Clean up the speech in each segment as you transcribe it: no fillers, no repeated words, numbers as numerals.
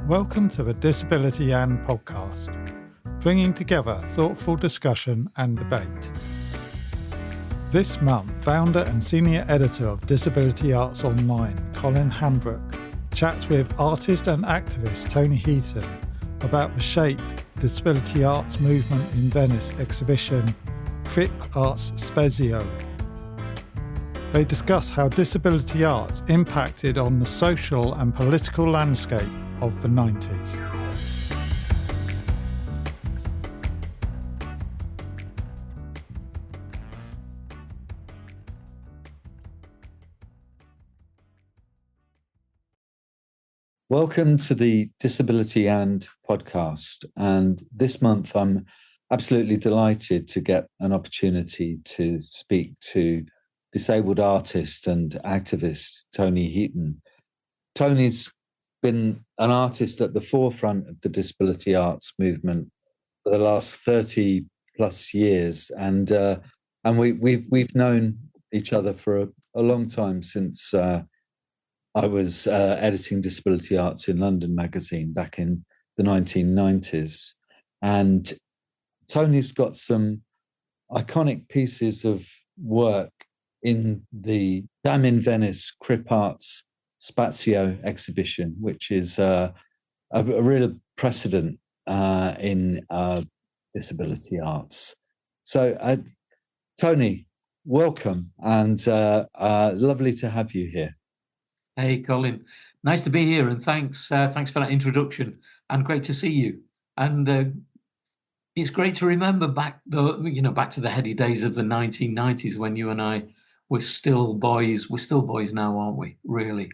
Welcome to the Disability and podcast, bringing together thoughtful discussion and debate. This month, founder and senior editor of Disability Arts Online, Colin Hambrook, chats with artist and activist Tony Heaton about the shape disability arts movement in Venice exhibition Crip Arte Spazio. They discuss how disability arts impacted on the social and political landscape of the 90s. Welcome to the Disability and podcast. And this month, I'm absolutely delighted to get an opportunity to speak to disabled artist and activist Tony Heaton. Tony's been an artist at the forefront of the disability arts movement for the last 30 plus years. And we've known each other for a long time, since I was editing Disability Arts in London magazine back in the 1990s. And Tony's got some iconic pieces of work in the in Venice Crip Arte Spazio exhibition, which is a real precedent in disability arts. So, Tony, welcome, and lovely to have you here. Hey, Colin, nice to be here, and thanks for that introduction, and great to see you. And it's great to remember back to the heady days of the 1990s when you and I were still boys. We're still boys now, aren't we? Really.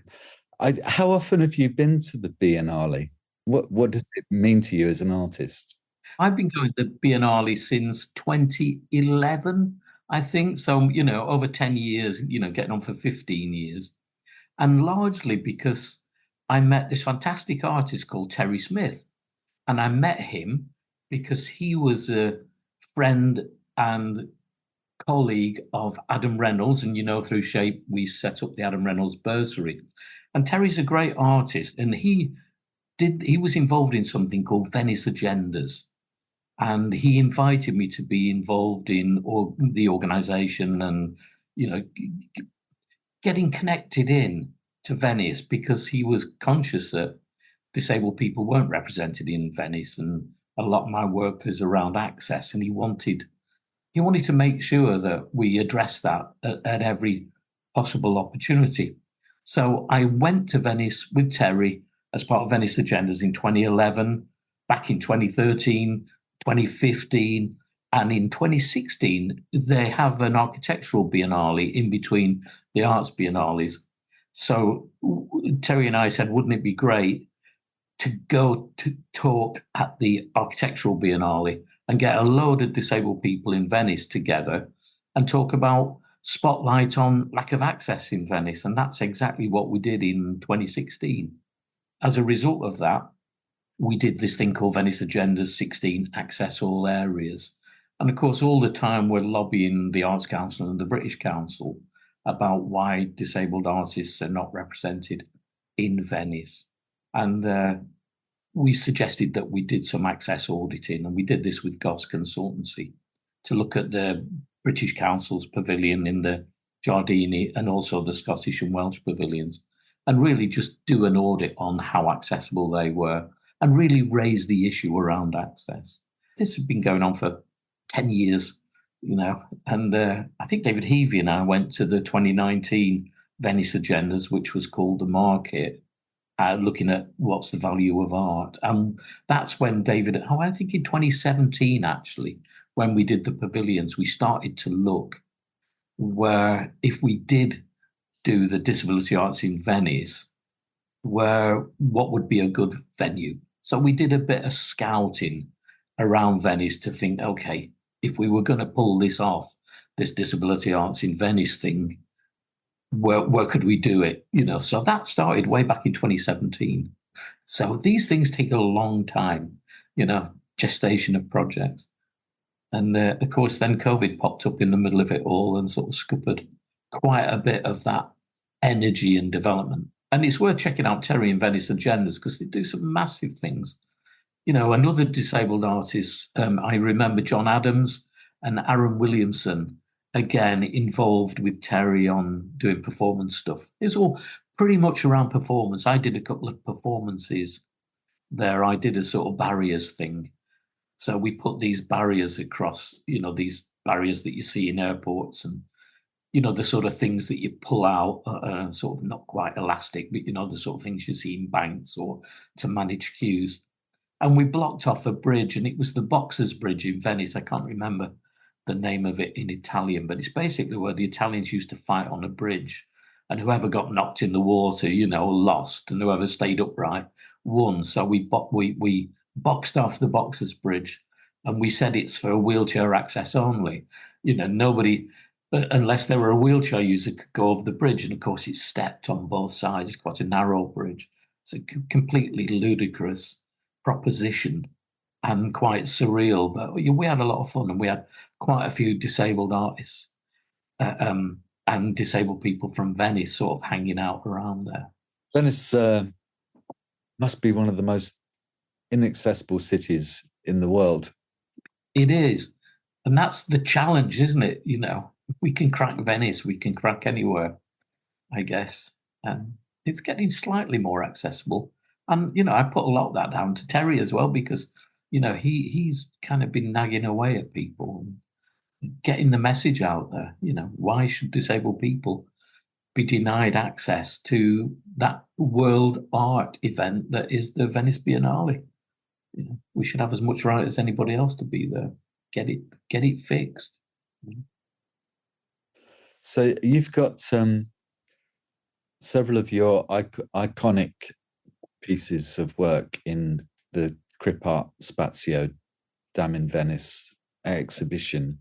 How often have you been to the Biennale? What does it mean to you as an artist? I've been going to the Biennale since 2011, I think. So, over 10 years, getting on for 15 years. And largely because I met this fantastic artist called Terry Smith. And I met him because he was a friend and colleague of Adam Reynolds. And, through SHAPE, we set up the Adam Reynolds Bursary. And Terry's a great artist. And he was involved in something called Venice Agendas. And he invited me to be involved in the organization and, getting connected in to Venice, because he was conscious that disabled people weren't represented in Venice, and a lot of my work is around access, and he wanted to make sure that we address that at every possible opportunity. So I went to Venice with Terry as part of Venice Agendas in 2011, back in 2013, 2015, and in 2016, they have an architectural biennale in between the arts biennales. So Terry and I said, wouldn't it be great to go to talk at the architectural biennale and get a load of disabled people in Venice together and talk about spotlight on lack of access in Venice? And that's exactly what we did in 2016. As a result of that, we did this thing called Venice Agendas 16, Access All Areas. And of course, all the time we're lobbying the Arts Council and the British Council about why disabled artists are not represented in Venice. And we suggested that we did some access auditing, and we did this with Goss Consultancy to look at the British Council's pavilion in the Giardini and also the Scottish and Welsh pavilions, and really just do an audit on how accessible they were and really raise the issue around access. This has been going on for 10 years, and I think David Heavey and I went to the 2019 Venice Agendas, which was called The Market, looking at what's the value of art. And that's when I think in 2017, actually, when we did the pavilions, we started to look where, if we did do the disability arts in Venice, what would be a good venue. So we did a bit of scouting around Venice to think, okay, if we were going to pull this off, this disability arts in Venice thing, where could we do it? So that started way back in 2017. So these things take a long time, gestation of projects. And of course, then COVID popped up in the middle of it all and sort of scuppered quite a bit of that energy and development. And it's worth checking out Terry and Venice agendas because they do some massive things. You know, another disabled artist, I remember John Adams and Aaron Williamson, again, involved with Terry on doing performance stuff. It's all pretty much around performance. I did a couple of performances there. I did a sort of barriers thing. So we put these barriers across, you know, these barriers that you see in airports and, you know, the sort of things that you pull out, sort of not quite elastic, but, you know, the sort of things you see in banks or to manage queues. And we blocked off a bridge, and it was the Boxers Bridge in Venice. I can't remember the name of it in Italian, but it's basically where the Italians used to fight on a bridge. And whoever got knocked in the water, you know, lost, and whoever stayed upright won. So we boxed off the Boxers Bridge, and we said it's for wheelchair access only. You know, nobody, unless they were a wheelchair user, could go over the bridge. And of course, it's stepped on both sides. It's quite a narrow bridge. It's a completely ludicrous proposition and quite surreal. But we had a lot of fun, and we had quite a few disabled artists and disabled people from Venice sort of hanging out around there. Venice must be one of the most inaccessible cities in the world. It is. And that's the challenge, isn't it? You know, if we can crack Venice, we can crack anywhere, I guess. And it's getting slightly more accessible. And, you know, I put a lot of that down to Terry as well, because, you know, he's kind of been nagging away at people and getting the message out there. You know, why should disabled people be denied access to that world art event that is the Venice Biennale? You know, we should have as much right as anybody else to be there. Get it fixed. So you've got several of your iconic pieces of work in the Crip Arte Spazio Dam in Venice exhibition,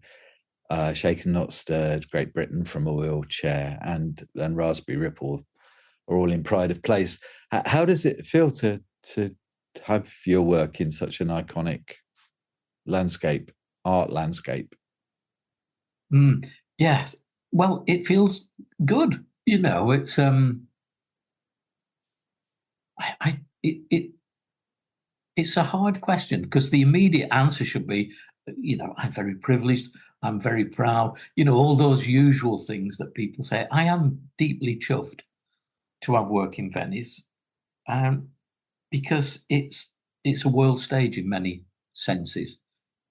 Shaken Not Stirred, Great Britain from a Wheelchair, and Raspberry Ripple are all in Pride of Place. How does it feel to have your work in such an iconic art landscape? Yes. Well, it feels good. You know, it's it's a hard question, because the immediate answer should be, you know, I'm very privileged, I'm very proud, you know, all those usual things that people say. I am deeply chuffed to have work in Venice, because it's a world stage in many senses,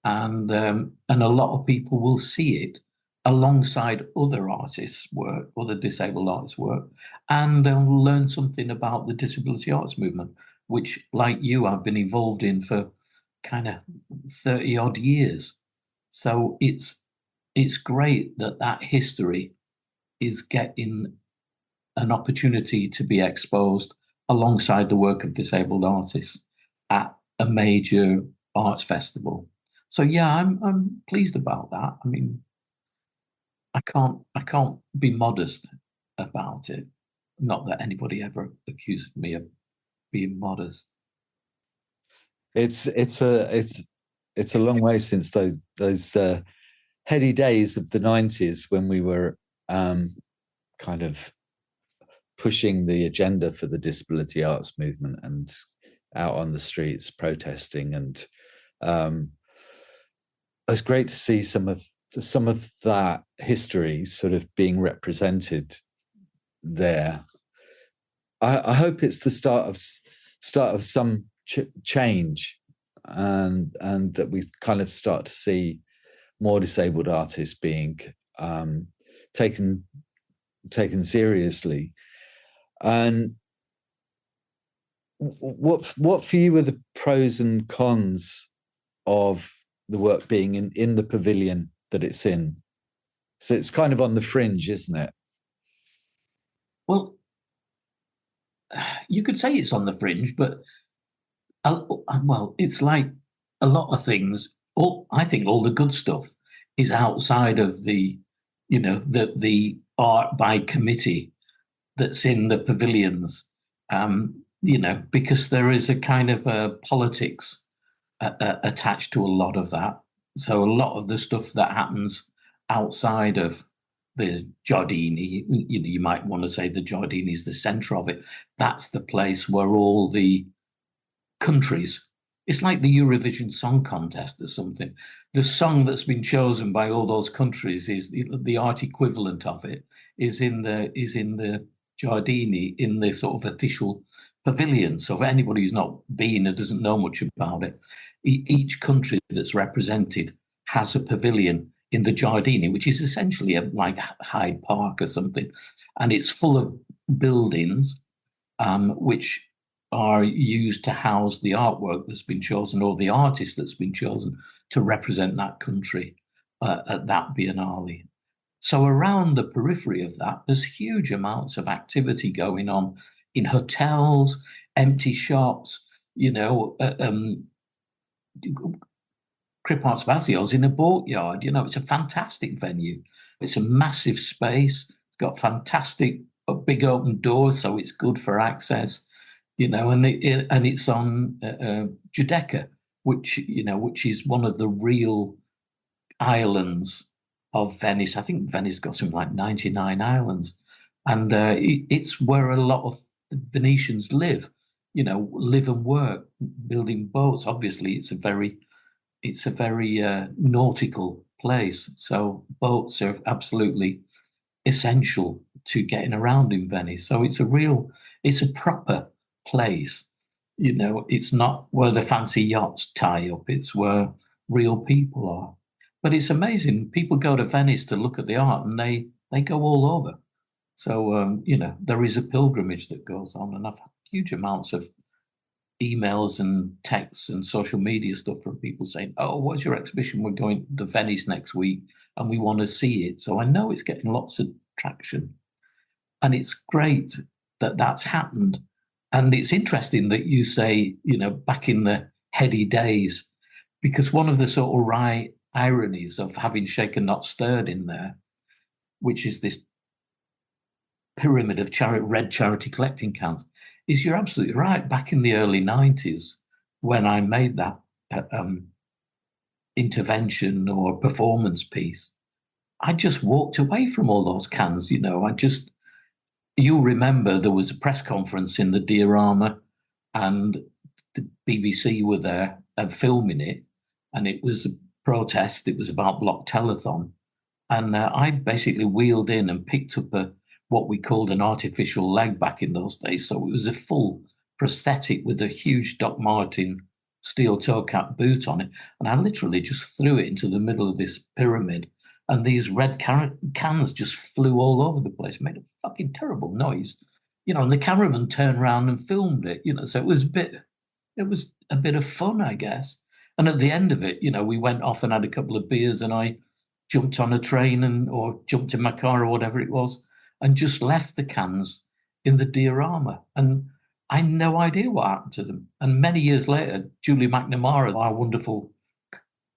and a lot of people will see it alongside other artists' work, other disabled artists' work, and they'll learn something about the disability arts movement, which, like you, I've been involved in for kind of 30 odd years. So it's great that history is getting an opportunity to be exposed alongside the work of disabled artists at a major arts festival. So yeah, I'm pleased about that. I mean, I can't be modest about it. Not that anybody ever accused me of being modest. It's a long way since those heady days of the 90s when we were kind of pushing the agenda for the disability arts movement and out on the streets protesting, and it's great to see some of that history sort of being represented there. I hope it's the start of some change, and that we kind of start to see more disabled artists being taken seriously. And what for you are the pros and cons of the work being in the pavilion that it's in? So it's kind of on the fringe, isn't it? Well, you could say it's on the fringe, but well, it's like a lot of things. I think all the good stuff is outside of the, you know, the art by committee that's in the pavilions, you know, because there is a kind of politics attached to a lot of that. So a lot of the stuff that happens outside of There's Giardini. You might want to say the Giardini is the centre of it. That's the place where all the countries. It's like the Eurovision Song Contest or something. The song that's been chosen by all those countries is the art equivalent of it is in the Giardini, in the sort of official pavilion. So for anybody who's not been or doesn't know much about it, each country that's represented has a pavilion in the Giardini, which is essentially like Hyde Park or something, and it's full of buildings which are used to house the artwork that's been chosen or the artist that's been chosen to represent that country at that Biennale. So around the periphery of that, there's huge amounts of activity going on in hotels, empty shops, Crip Arte Spazio is in a boatyard. It's a fantastic venue. It's a massive space. It's got fantastic big open doors, so it's good for access. And it's on Giudecca, which is one of the real islands of Venice. I think Venice got something like 99 islands, and it's where a lot of Venetians live. Live and work, building boats. Obviously, it's a very nautical place. So boats are absolutely essential to getting around in Venice. So it's a proper place. It's not where the fancy yachts tie up. It's where real people are. But it's amazing. People go to Venice to look at the art, and they go all over. So, there is a pilgrimage that goes on, and I've had huge amounts of emails and texts and social media stuff from people saying, "Oh, what's your exhibition? We're going to Venice next week and we want to see it." So I know it's getting lots of traction, and it's great that that's happened. And it's interesting that you say, back in the heady days, because one of the sort of ironies of having Shaken Not Stirred in there, which is this pyramid of red charity collecting cans, is you're absolutely right. Back in the early 90s, when I made that intervention or performance piece, I just walked away from all those cans. You'll remember there was a press conference in the diorama, and the BBC were there and filming it, and it was a protest. It was about block telethon, and I basically wheeled in and picked up what we called an artificial leg back in those days. So it was a full prosthetic with a huge Doc Martin steel toe cap boot on it. And I literally just threw it into the middle of this pyramid. And these red cans just flew all over the place, made a fucking terrible noise. And the cameraman turned around and filmed it, so it was a bit of fun, I guess. And at the end of it, we went off and had a couple of beers, and I jumped on a train or jumped in my car or whatever it was, and just left the cans in the diorama. And I had no idea what happened to them. And many years later, Julie McNamara, our wonderful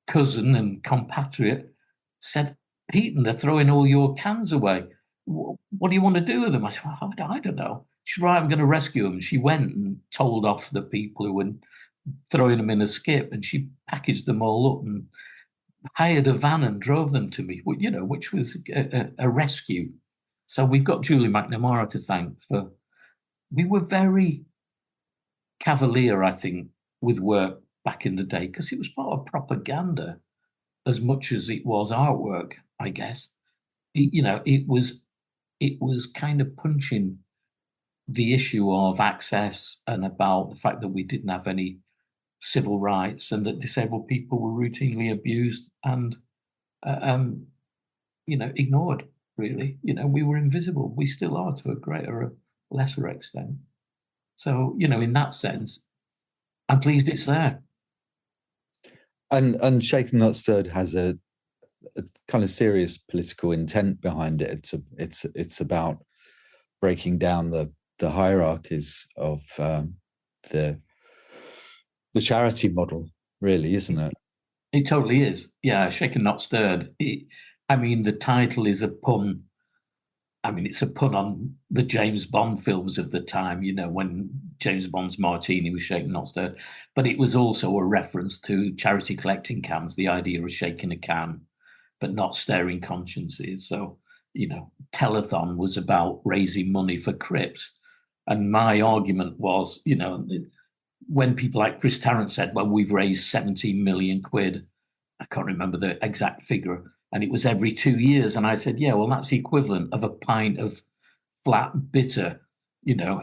cousin and compatriot, said, "Heaton, they're throwing all your cans away. What do you want to do with them?" I said, "Well, I don't know." She said, "Right, I'm going to rescue them." She went and told off the people who were throwing them in a skip, and she packaged them all up and hired a van and drove them to me, which was a rescue. So we've got Julie McNamara to thank for. We were very cavalier, I think, with work back in the day, because it was part of propaganda as much as it was artwork, I guess. It was kind of punching the issue of access and about the fact that we didn't have any civil rights and that disabled people were routinely abused and, ignored. Really, we were invisible. We still are to a greater or lesser extent. So, in that sense, I'm pleased it's there. And Shaken Not Stirred has a kind of serious political intent behind it. It's about breaking down the hierarchies of the charity model, really, isn't it? It totally is. Yeah, Shaken Not Stirred. The title is a pun. It's a pun on the James Bond films of the time, when James Bond's martini was shaken, not stirred. But it was also a reference to charity collecting cans, the idea of shaking a can, but not stirring consciences. So telethon was about raising money for Crips. And my argument was, when people like Chris Tarrant said, well, we've raised 17 million quid, I can't remember the exact figure, and it was every 2 years. And I said, yeah, well, that's the equivalent of a pint of flat bitter,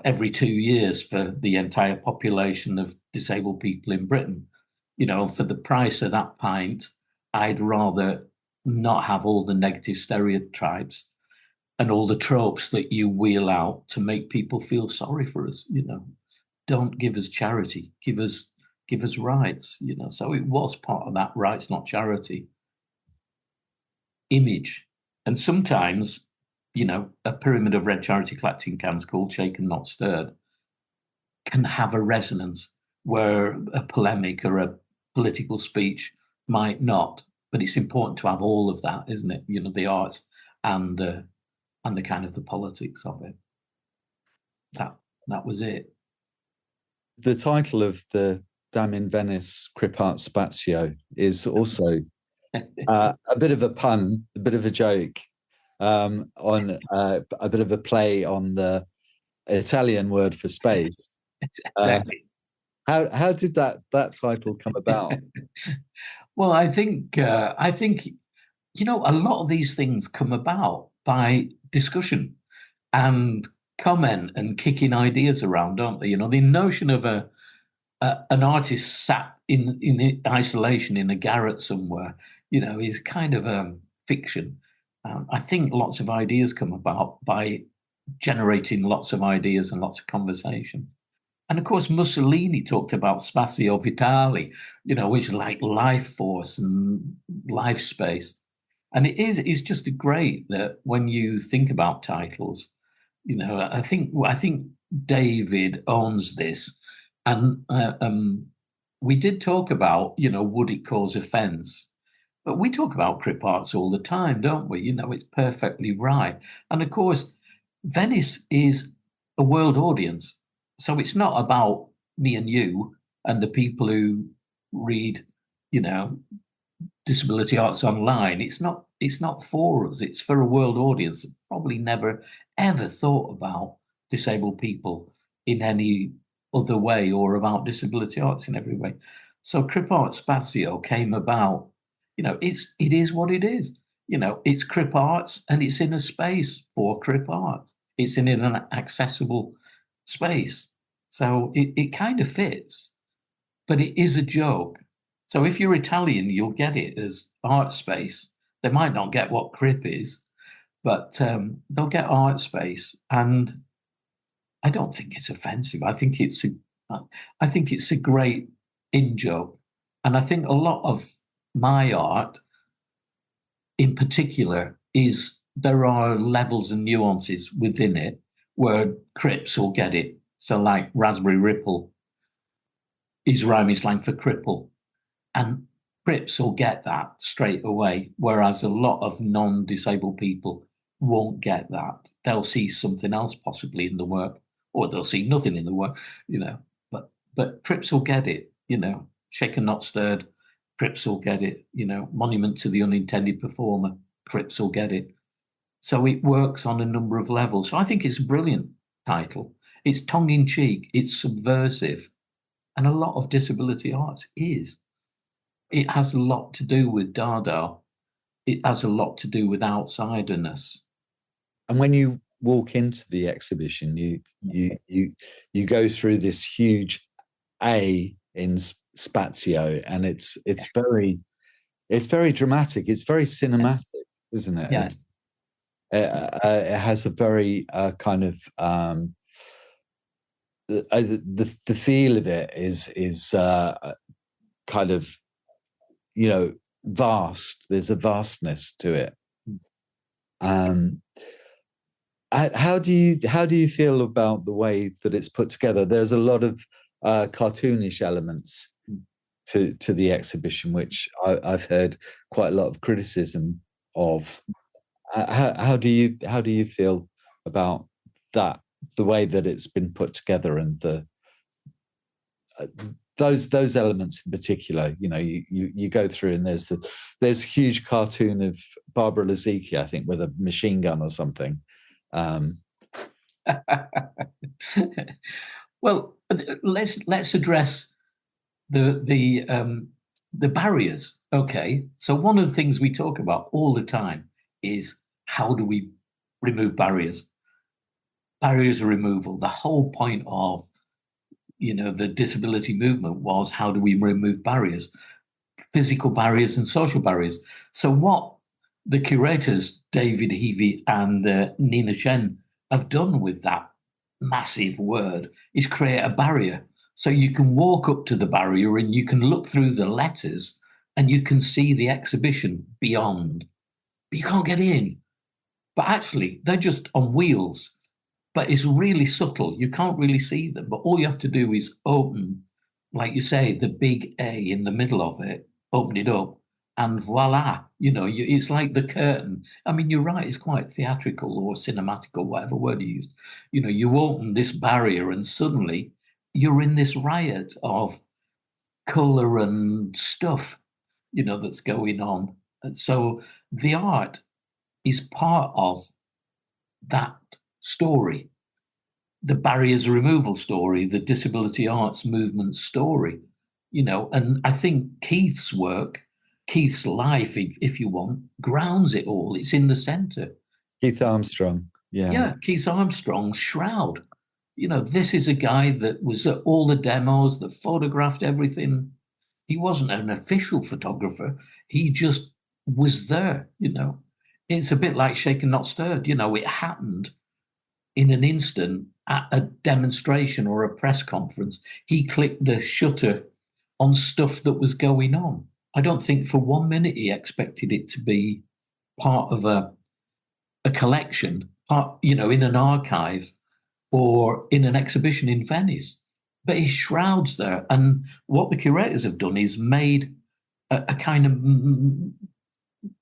every 2 years for the entire population of disabled people in Britain. For the price of that pint, I'd rather not have all the negative stereotypes and all the tropes that you wheel out to make people feel sorry for us. Don't give us charity, give us rights. So it was part of that rights, not charity image. And sometimes, a pyramid of red charity collecting cans called Shaken Not Stirred can have a resonance where a polemic or a political speech might not. But it's important to have all of that, isn't it? The arts and the kind of the politics of it. That was it. The title of the Dam in Venice Crip Arte Spazio is also a bit of a pun, a bit of a joke, on a bit of a play on the Italian word for space. Exactly. How did that title come about? Well, I think a lot of these things come about by discussion and comment and kicking ideas around, don't they? The notion of an artist sat in isolation in a garret somewhere, is kind of fiction. I think lots of ideas come about by generating lots of ideas and lots of conversation. And of course, Mussolini talked about spazio vitale, which is like life force and life space. And it's just great that when you think about titles, I think David owns this. And we did talk about, would it cause offence? But we talk about Crip Arts all the time, don't we? It's perfectly right. And of course, Venice is a world audience. So it's not about me and you and the people who read, disability arts online. It's not for us. It's for a world audience that probably never, ever thought about disabled people in any other way or about disability arts in every way. So Crip Arte Spazio came about, it is what it is. It's Crip Arts and it's in a space for Crip Art. It's in an accessible space. So it kind of fits, but it is a joke. So if you're Italian, you'll get it as art space. They might not get what Crip is, but they'll get art space. And I don't think it's offensive. I think it's a great in-joke. And I think a lot of my art in particular there are levels and nuances within it where Crips will get it. So like Raspberry Ripple is rhyming slang for cripple. And Crips will get that straight away, whereas a lot of non-disabled people won't get that. They'll see something else possibly in the work, or they'll see nothing in the work, But Crips will get it, Shaken Not Stirred, Crips will get it, Monument to the Unintended Performer, Crips will get it. So it works on a number of levels. So I think it's a brilliant title. It's tongue-in-cheek, it's subversive, and a lot of disability arts is. It has a lot to do with Dada. It has a lot to do with outsiderness. And when you walk into the exhibition, you go through this huge A in Spazio, and it's very dramatic. It's very cinematic, isn't it? Yeah. It has a very kind of the feel of it is kind of vast. There's a vastness to it. How do you feel about the way that it's put together? There's a lot of cartoonish elements to the exhibition, which I've heard quite a lot of criticism of. How do you feel about that? The way that it's been put together and those elements in particular, you go through, and there's a huge cartoon of Barbara Laziki, I think, with a machine gun or something. Well, let's address the barriers. Okay, so one of the things we talk about all the time is how do we remove barriers? Barriers removal. The whole point of the disability movement was, how do we remove barriers, physical barriers and social barriers? So what the curators, David Heavey and Nina Chen, have done with that massive word is create a barrier. So you can walk up to the barrier and you can look through the letters and you can see the exhibition beyond. But you can't get in. But actually, they're just on wheels. But it's really subtle. You can't really see them. But all you have to do is open, like you say, the big A in the middle of it, open it up, and voila. It's like the curtain. I mean, you're right. It's quite theatrical or cinematic or whatever word you used. You open this barrier and suddenly you're in this riot of colour and stuff, that's going on. And so the art is part of that story, the barriers removal story, the disability arts movement story, and I think Keith's work, Keith's life, if you want, grounds it all. It's in the centre. Keith Armstrong. Yeah, Keith Armstrong's Shroud. This is a guy that was at all the demos, that photographed everything. He wasn't an official photographer. He just was there, It's a bit like Shaken Not Stirred. It happened in an instant at a demonstration or a press conference. He clicked the shutter on stuff that was going on. I don't think for 1 minute he expected it to be part of a collection, in an archive or in an exhibition in Venice. But his shroud's there. And what the curators have done is made a kind of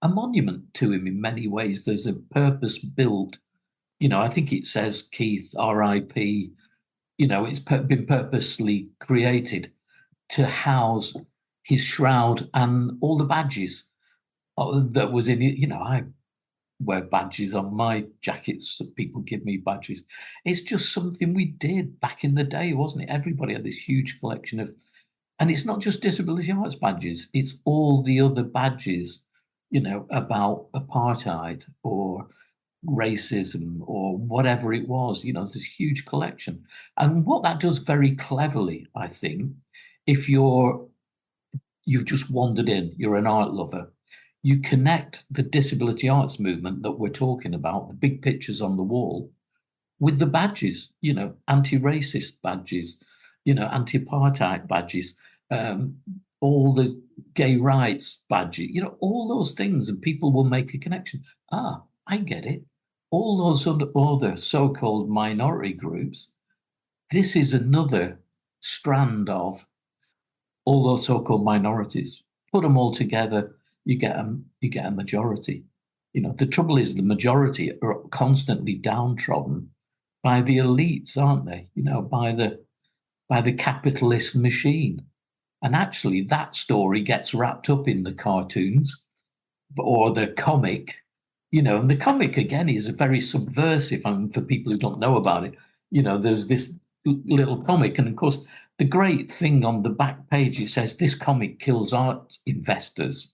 a monument to him in many ways. There's a purpose-built, I think it says Keith, R.I.P., it's been purposely created to house his shroud and all the badges that was in it. I wear badges on my jackets. So people give me badges. It's just something we did back in the day, wasn't it? Everybody had this huge collection of, and it's not just disability arts badges, it's all the other badges, about apartheid or racism or whatever it was. There's this huge collection. And what that does very cleverly, I think, if you've just wandered in, you're an art lover, you connect the disability arts movement that we're talking about, the big pictures on the wall, with the badges, anti-racist badges, anti-apartheid badges, all the gay rights badges, all those things, and people will make a connection. I get it. All those other so-called minority groups, this is another strand of all those so-called minorities. Put them all together, you get a majority. The trouble is the majority are constantly downtrodden by the elites, aren't they? By the capitalist machine. And actually that story gets wrapped up in the cartoons or the comic. And the comic, again, is very subversive. And for people who don't know about it, there's this little comic. And of course, the great thing on the back page, it says, this comic kills art investors.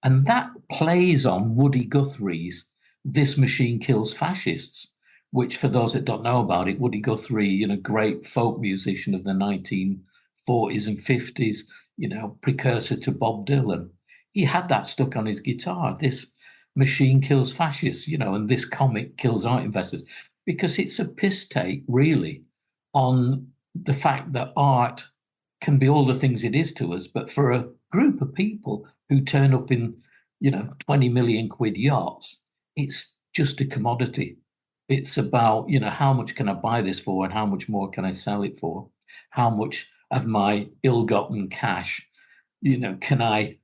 And that plays on Woody Guthrie's This Machine Kills Fascists, which, for those that don't know about it, Woody Guthrie, great folk musician of the 1940s and 50s, precursor to Bob Dylan. He had that stuck on his guitar. This machine kills fascists, and this comic kills art investors, because it's a piss take, really, on the fact that art can be all the things it is to us, but for a group of people who turn up in, 20 million quid yachts, it's just a commodity. It's about, how much can I buy this for and how much more can I sell it for? How much of my ill-gotten cash, can I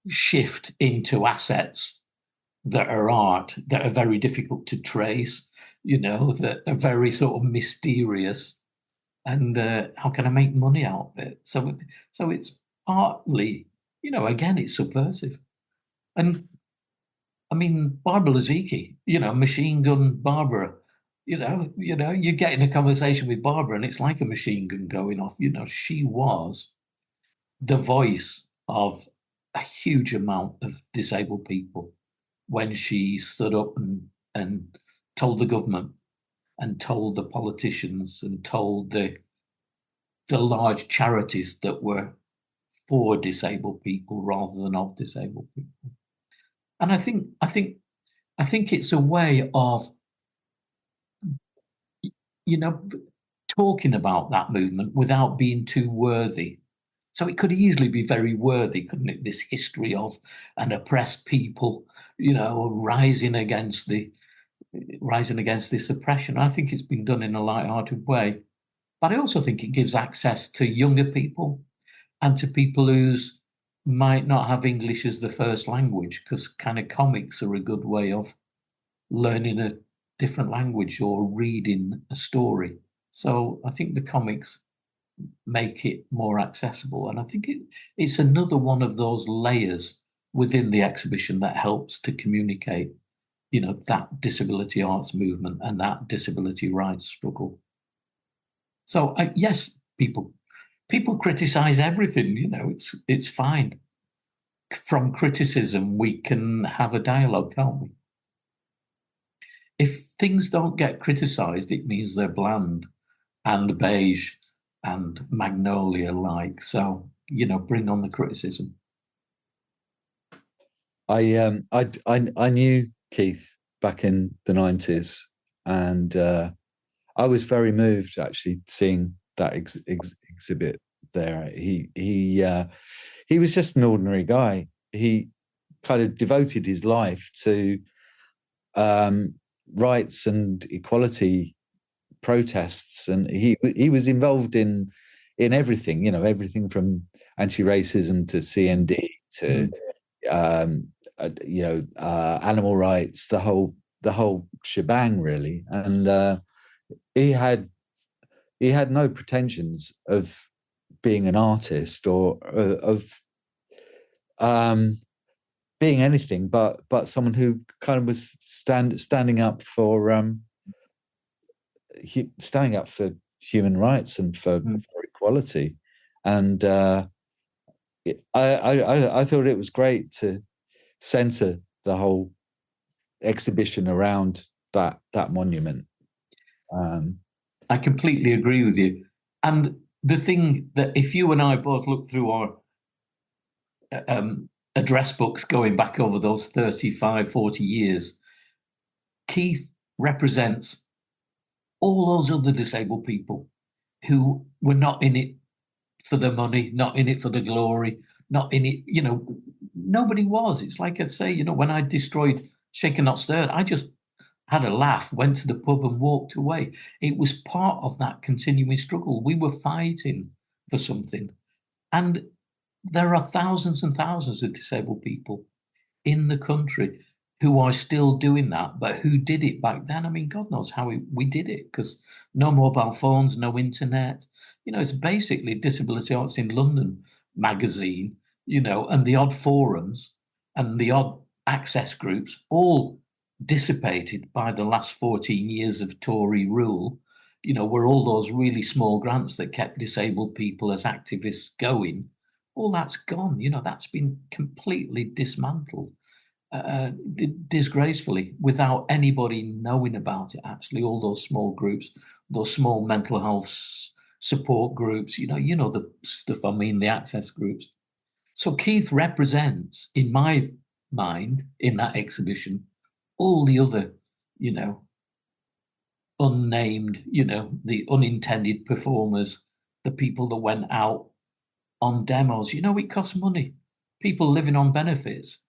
shift into assets that are art, that are very difficult to trace, that are very sort of mysterious. and how can I make money out of it? So it's partly, again, it's subversive. And I mean, Barbara Lazicki, Machine Gun Barbara, you get in a conversation with Barbara and it's like a machine gun going off. She was the voice of a huge amount of disabled people when she stood up and told the government and told the politicians and told the large charities that were for disabled people rather than of disabled people. And I think it's a way of, talking about that movement without being too worthy. So it could easily be very worthy, couldn't it? This history of an oppressed people, rising against this oppression. I think it's been done in a light-hearted way. But I also think it gives access to younger people and to people who might not have English as the first language, because kind of comics are a good way of learning a different language or reading a story. So I think the comics make it more accessible. And I think it's another one of those layers within the exhibition that helps to communicate, that disability arts movement and that disability rights struggle. So yes, people criticize everything, it's fine. From criticism, we can have a dialogue, can't we? If things don't get criticized, it means they're bland and beige and magnolia-like. So, bring on the criticism. I knew Keith back in the 90s, and I was very moved actually seeing that exhibit there. He was just an ordinary guy. He kind of devoted his life to rights and equality protests, and he was involved in everything, everything from anti-racism to CND to animal rights, the whole shebang really. And he had no pretensions of being an artist or of being anything but someone who kind of was standing up for human rights and for equality. And I thought it was great to center the whole exhibition around that monument. I completely agree with you. And the thing that if you and I both look through our address books going back over those 35, 40 years, Keith represents all those other disabled people who were not in it for the money, not in it for the glory, not in it, nobody was. It's like I say, when I destroyed Shaken Not Stirred, I just had a laugh, went to the pub and walked away. It was part of that continuing struggle. We were fighting for something. And there are thousands and thousands of disabled people in the country who are still doing that, but who did it back then. I mean, God knows how we did it, because no mobile phones, no internet. It's basically Disability Arts in London magazine, and the odd forums and the odd access groups, all dissipated by the last 14 years of Tory rule, where all those really small grants that kept disabled people as activists going, all that's gone. That's been completely dismantled, disgracefully, without anybody knowing about it. Actually, all those small groups, those small mental health support groups, the stuff I mean, the access groups. So Keith represents, in my mind, in that exhibition, all the other, unnamed, the unintended performers, the people that went out on demos. It costs money. People living on benefits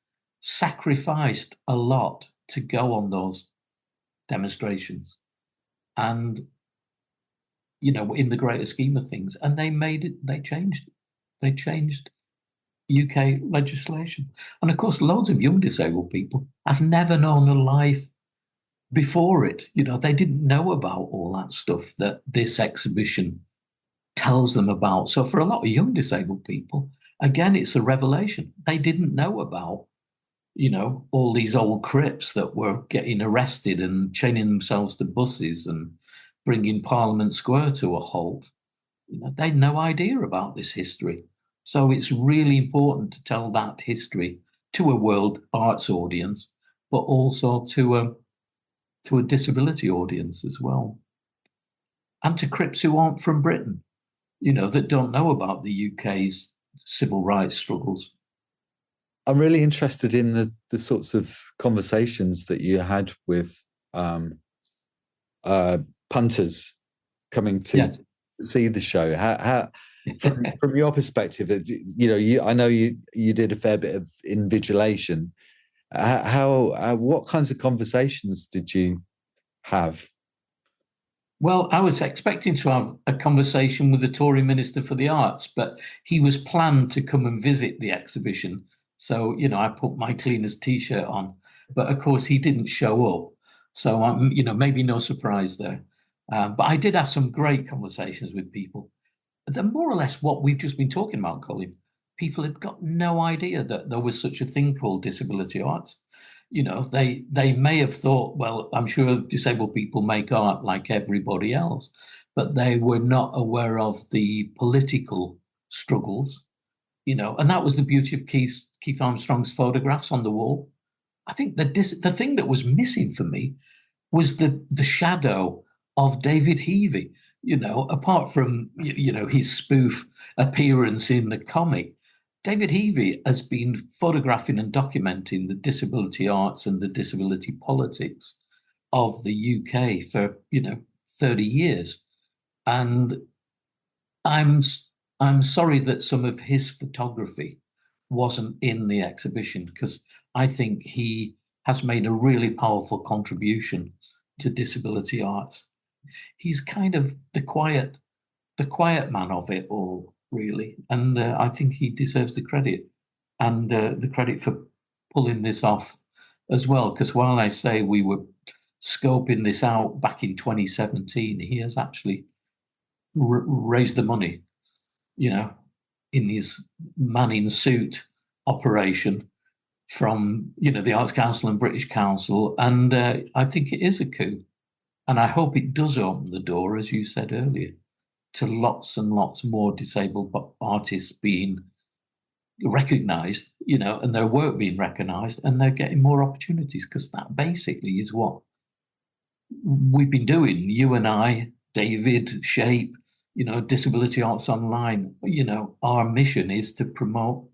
sacrificed a lot to go on those demonstrations. And, in the greater scheme of things, and they changed UK legislation. And of course, loads of young disabled people have never known a life before it. They didn't know about all that stuff that this exhibition tells them about. So for a lot of young disabled people, again, it's a revelation. They didn't know about, all these old Crips that were getting arrested and chaining themselves to buses and bringing Parliament Square to a halt. They had no idea about this history. So it's really important to tell that history to a world arts audience, but also to a disability audience as well. And to Crips who aren't from Britain, that don't know about the UK's civil rights struggles. I'm really interested in the sorts of conversations that you had with punters coming to see the show. How from your perspective, I know you did a fair bit of invigilation. What kinds of conversations did you have? Well, I was expecting to have a conversation with the Tory Minister for the Arts, but he was planned to come and visit the exhibition. So, I put my cleaner's T-shirt on, but of course he didn't show up. So, maybe no surprise there. But I did have some great conversations with people. They're more or less what we've just been talking about, Colin. People had got no idea that there was such a thing called disability arts. They may have thought, well, I'm sure disabled people make art like everybody else, but they were not aware of the political struggles, and that was the beauty of Keith Armstrong's photographs on the wall. I think the thing that was missing for me was the shadow of David Heavey, apart from, his spoof appearance in the comic. David Heavey has been photographing and documenting the disability arts and the disability politics of the UK for 30 years, and I'm sorry that some of his photography wasn't in the exhibition, because I think he has made a really powerful contribution to disability arts. He's kind of the quiet man of it all, really. And I think he deserves the credit, and the credit for pulling this off as well. Because while I say we were scoping this out back in 2017, he has actually raised the money, in his man in suit operation from, the Arts Council and British Council. And I think it is a coup. And I hope it does open the door, as you said earlier, to lots and lots more disabled artists being recognised, and their work being recognised, and they're getting more opportunities, because that basically is what we've been doing. You and I, David, Shape, Disability Arts Online, our mission is to promote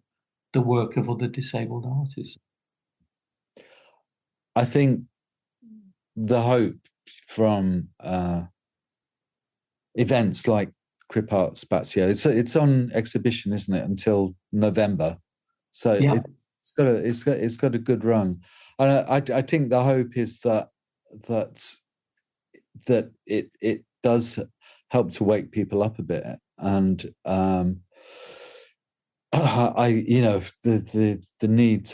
the work of other disabled artists. I think the hope from events like Crip Arte Spazio, it's on exhibition, isn't it, until November? So it's got a good run, and I think the hope is that it does help to wake people up a bit, and the need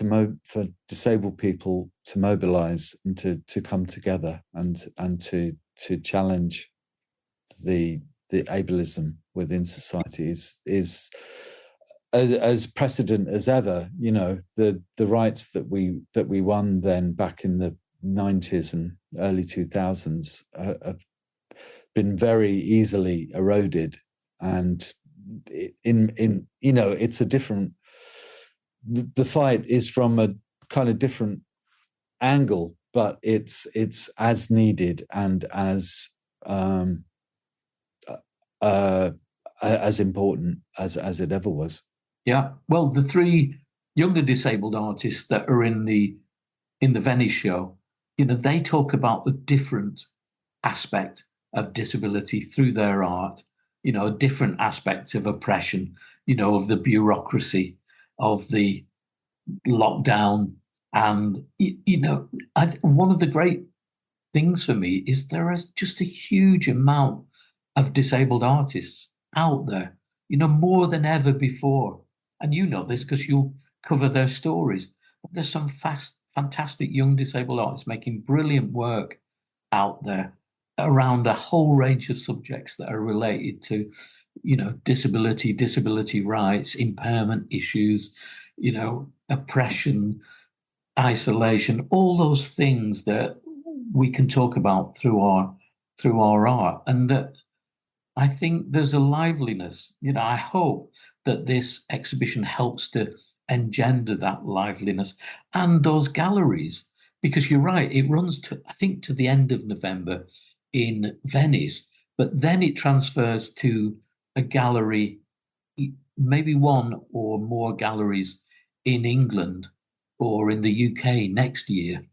for disabled people to mobilise and to come together and to challenge the ableism within society is as precedent as ever. The rights that we won then back in the 90s and early 2000s have been very easily eroded, and it's a different, the fight is from a kind of different angle, but it's as needed and as important as it ever was. Yeah, well, the three younger disabled artists that are in the Venice show, they talk about the different aspect of disability through their art, different aspects of oppression, of the bureaucracy, of the lockdown. And, one of the great things for me is there is just a huge amount of disabled artists out there, more than ever before. And you know this because you cover their stories. But there's some fantastic young disabled artists making brilliant work out there around a whole range of subjects that are related to, disability rights, impairment issues, oppression, isolation, all those things that we can talk about through our art. And I think there's a liveliness. I hope that this exhibition helps to engender that liveliness and those galleries, because you're right, it runs to the end of November in Venice, but then it transfers to a gallery, maybe one or more galleries in England or in the UK next year.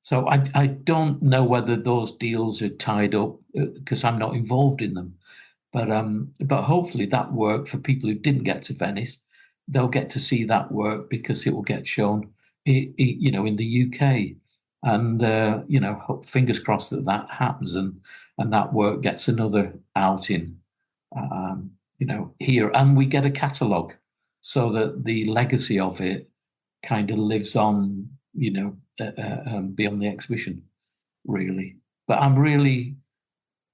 So I don't know whether those deals are tied up because I'm not involved in them. But hopefully that work, for people who didn't get to Venice, they'll get to see that work because it will get shown, in the UK. And fingers crossed that happens and that work gets another outing, here, and we get a catalogue so that the legacy of it kind of lives on, beyond the exhibition, really. But I'm really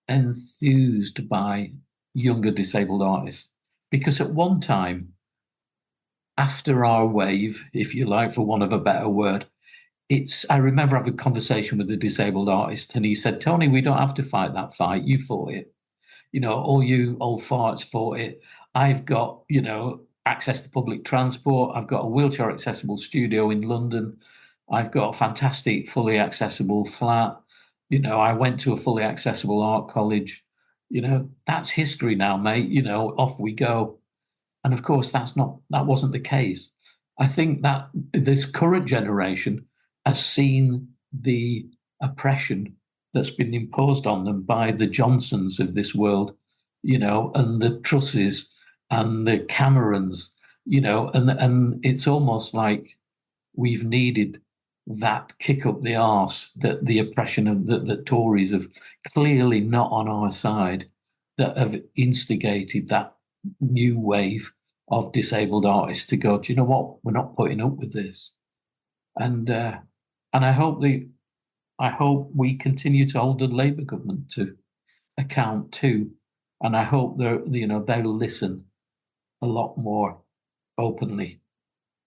enthused by younger disabled artists, because at one time, after our wave, if you like, for want of a better word, I remember having a conversation with a disabled artist, and he said, "Tony, we don't have to fight that fight. You fought it. All you old farts fought it. I've got, access to public transport. I've got a wheelchair accessible studio in London. I've got a fantastic, fully accessible flat. I went to a fully accessible art college. That's history now, mate. Off we go." And of course, that wasn't the case. I think that this current generation has seen the oppression that's been imposed on them by the Johnsons of this world, and the Trusses and the Camerons, and it's almost like we've needed that kick up the arse, that the oppression of the Tories have clearly not on our side, that have instigated that new wave of disabled artists to go, do you know what? We're not putting up with this. And I hope we continue to hold the Labour government to account too. And I hope they'll listen a lot more openly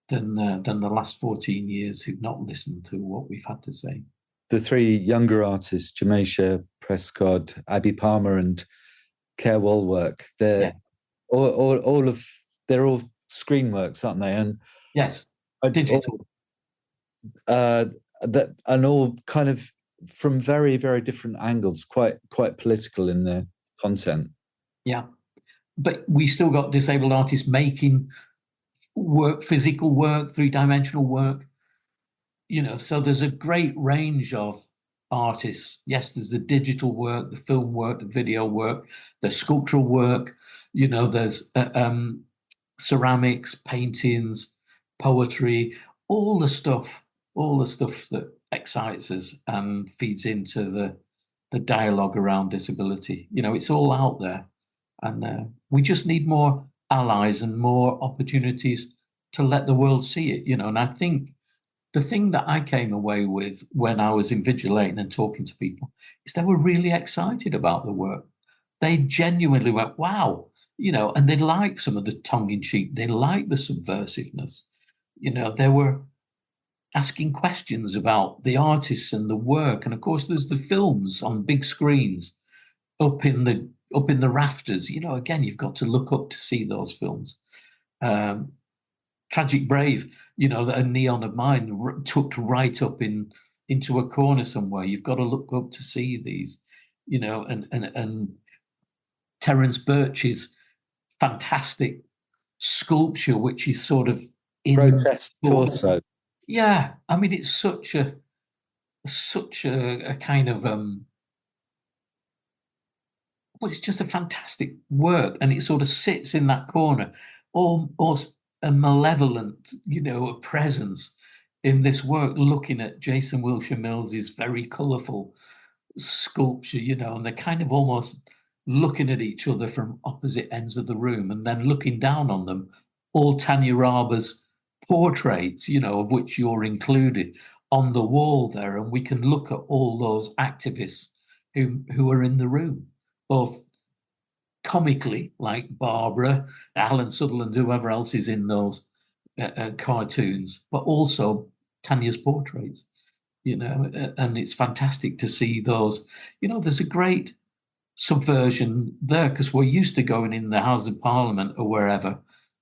than the last 14 years who've not listened to what we've had to say. The three younger artists, Jameisha Prescott, Abby Palmer, and Care Walwork, they're all screen works, aren't they? And yes, digital. And all kind of from very, very different angles, quite political in their content. Yeah, but we still got disabled artists making work, physical work, three-dimensional work. So there's a great range of artists. Yes, there's the digital work, the film work, the video work, the sculptural work. There's ceramics, paintings, poetry, all the stuff that excites us and feeds into the dialogue around disability. It's all out there, and we just need more allies and more opportunities to let the world see it. And I think the thing that I came away with when I was invigilating and talking to people is they were really excited about the work. They genuinely went, wow, and they like some of the tongue-in-cheek, they like the subversiveness. They were asking questions about the artists and the work. And of course, there's the films on big screens up in the rafters. Again, you've got to look up to see those films. Tragic Brave, that a neon of mine tucked right up into a corner somewhere. You've got to look up to see these, and Terence Birch's fantastic sculpture, which is sort of in protest torso. Yeah, I mean, it's such a kind of it's just a fantastic work, and it sort of sits in that corner, almost a malevolent, a presence in this work, looking at Jason Wilshire Mills's very colourful sculpture, and they're kind of almost looking at each other from opposite ends of the room, and then looking down on them, all Tanya Raba's portraits, of which you're included, on the wall there, and we can look at all those activists who are in the room, both comically, like Barbara, Alan Sutherland, whoever else is in those cartoons, but also Tanya's portraits, and it's fantastic to see those. There's a great subversion there because we're used to going in the House of Parliament or wherever,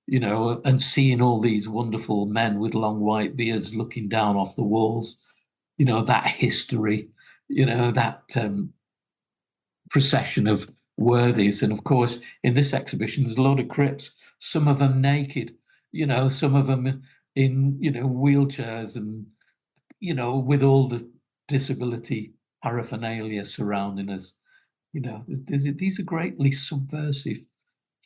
and seeing all these wonderful men with long white beards looking down off the walls, that history, that procession of worthies. And of course, in this exhibition, there's a lot of Crips, some of them naked, some of them in, wheelchairs and, with all the disability paraphernalia surrounding us. These are greatly subversive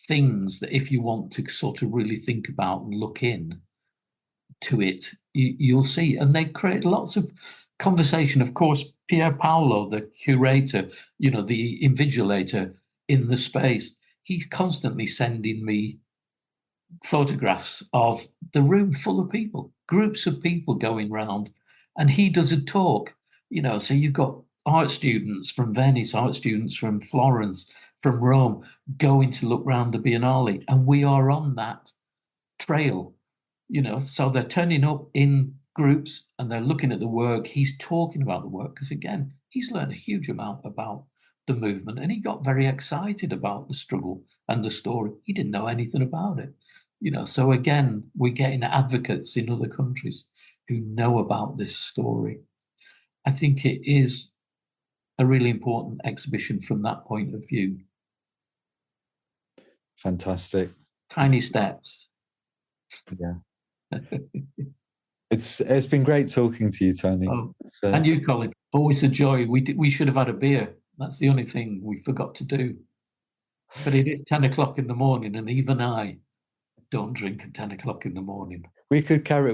things that if you want to sort of really think about and look in to it, you'll see. And they create lots of conversation. Of course, Pier Paolo, the curator, the invigilator in the space, he's constantly sending me photographs of the room full of people, groups of people going round, and he does a talk, so you've got art students from Venice, art students from Florence, from Rome, going to look round the Biennale, and we are on that trail, so they're turning up in groups and they're looking at the work. He's talking about the work because, again, he's learned a huge amount about the movement, and he got very excited about the struggle and the story. He didn't know anything about it, so again, we're getting advocates in other countries who know about this story. I think it is a really important exhibition from that point of view. Fantastic. Tiny steps. Yeah. It's been great talking to you, Tony. And you, Colin. Always a joy. We should have had a beer. That's the only thing we forgot to do. But it is 10 o'clock in the morning, and even I don't drink at 10 o'clock in the morning. We could carry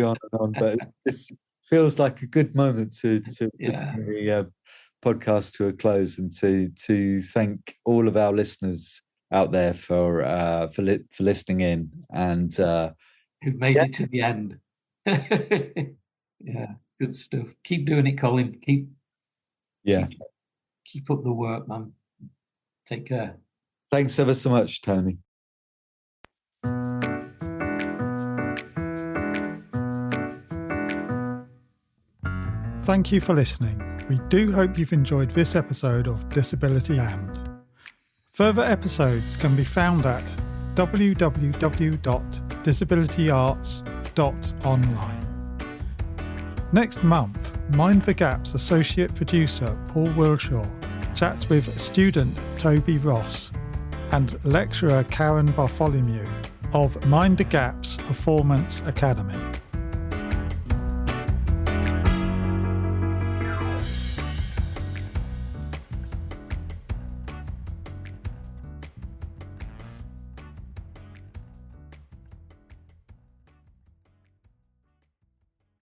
on and on, but it feels like a good moment to bring the podcast to a close, and to thank all of our listeners out there for listening in, and who've made it to the end. Yeah, good stuff. Keep doing it, Colin. Keep up the work, man. Take care. Thanks ever so much, Tony. Thank you for listening. We do hope you've enjoyed this episode of Disability And. Further episodes can be found at www.disabilityarts.online. Next month, Mind the Gap's associate producer Paul Wilshaw chats with student Toby Ross and lecturer Karen Bartholomew of Mind the Gap's Performance Academy.